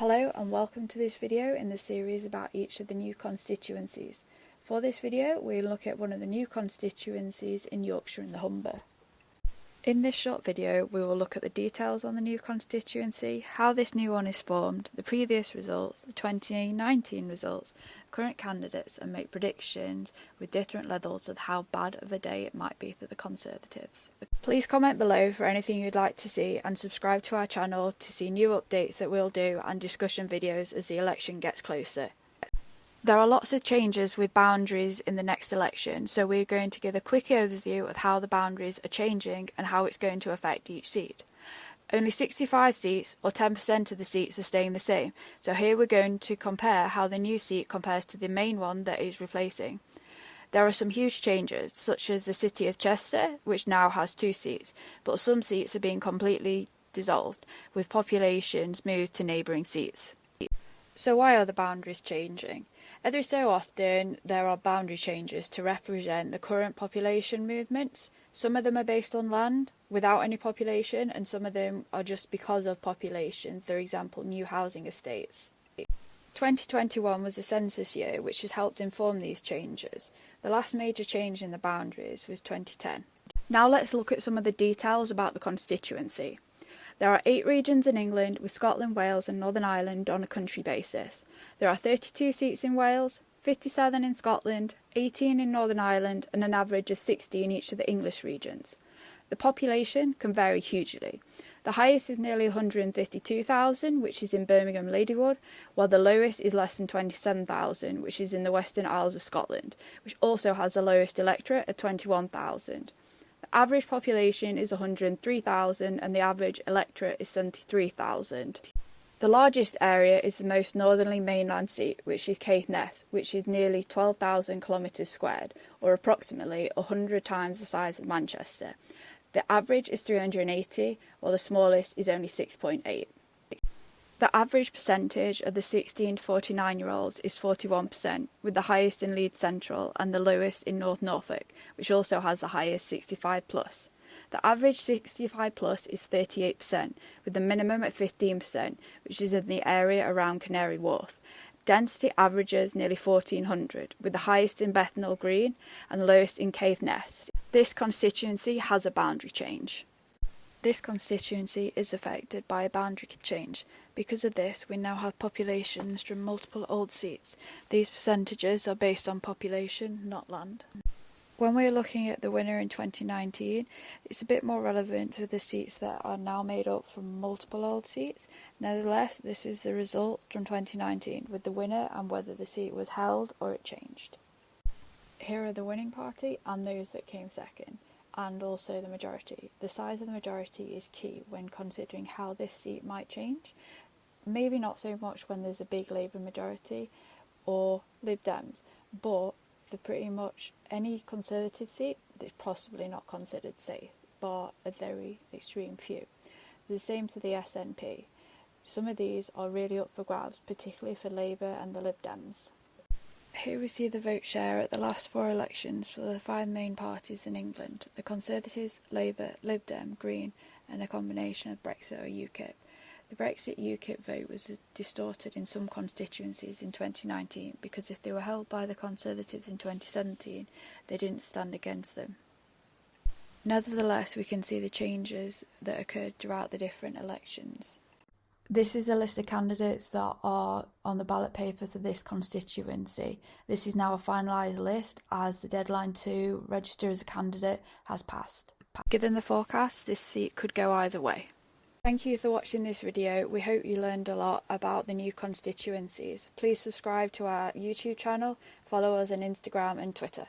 Hello and welcome to this video in the series about each of the new constituencies. For this video we'll look at one of the new constituencies in Yorkshire and the Humber. In this short video we will look at the details on the new constituency, how this new one is formed, the previous results, the 2019 results, current candidates, and make predictions with different levels of how bad of a day it might be for the Conservatives. Please comment below for anything you'd like to see and subscribe to our channel to see new updates that we'll do and discussion videos as the election gets closer. There are lots of changes with boundaries in the next election, so we're going to give a quick overview of how the boundaries are changing and how it's going to affect each seat. Only 65 seats, or 10% of the seats, are staying the same, so here we're going to compare how the new seat compares to the main one that is replacing. There are some huge changes, such as the City of Chester, which now has 2 seats, but some seats are being completely dissolved, with populations moved to neighbouring seats. So why are the boundaries changing? Every so often there are boundary changes to represent the current population movements. Some of them are based on land without any population, and some of them are just because of population, for example new housing estates. 2021 was the census year, which has helped inform these changes. The last major change in the boundaries was 2010. Now let's look at some of the details about the constituency. There are 8 regions in England, with Scotland, Wales and Northern Ireland on a country basis. There are 32 seats in Wales, 57 in Scotland, 18 in Northern Ireland and an average of 60 in each of the English regions. The population can vary hugely. The highest is nearly 152,000, which is in Birmingham Ladywood, while the lowest is less than 27,000, which is in the Western Isles of Scotland, which also has the lowest electorate at 21,000. The average population is 103,000 and the average electorate is 73,000. The largest area is the most northerly mainland seat, which is Knaresborough, which is nearly 12,000 kilometres squared, or approximately 100 times the size of Manchester. The average is 380, while the smallest is only 6.8. The average percentage of the 16 to 49-year-olds is 41%, with the highest in Leeds Central and the lowest in North Norfolk, which also has the highest 65+. The average 65+ is 38%, with the minimum at 15%, which is in the area around Canary Wharf. Density averages nearly 1,400, with the highest in Bethnal Green and the lowest in Caithness. This constituency has a boundary change. This constituency is affected by a boundary change. Because of this, we now have populations from multiple old seats. These percentages are based on population, not land. When we're looking at the winner in 2019, it's a bit more relevant to the seats that are now made up from multiple old seats. Nevertheless, this is the result from 2019, with the winner and whether the seat was held or it changed. Here are the winning party and those that came second, and also the majority. The size of the majority is key when considering how this seat might change. Maybe not so much when there's a big Labour majority or Lib Dems, but for pretty much any Conservative seat, it's possibly not considered safe, bar a very extreme few. The same to the SNP. Some of these are really up for grabs, particularly for Labour and the Lib Dems. Here we see the vote share at the last 4 elections for the 5 main parties in England: the Conservatives, Labour, Lib Dem, Green and a combination of Brexit or UKIP. The Brexit UKIP vote was distorted in some constituencies in 2019 because if they were held by the Conservatives in 2017, they didn't stand against them. Nevertheless, we can see the changes that occurred throughout the different elections. This is a list of candidates that are on the ballot paper for this constituency. This is now a finalised list as the deadline to register as a candidate has passed. Given the forecast, this seat could go either way. Thank you for watching this video. We hope you learned a lot about the new constituencies. Please subscribe to our YouTube channel, follow us on Instagram and Twitter.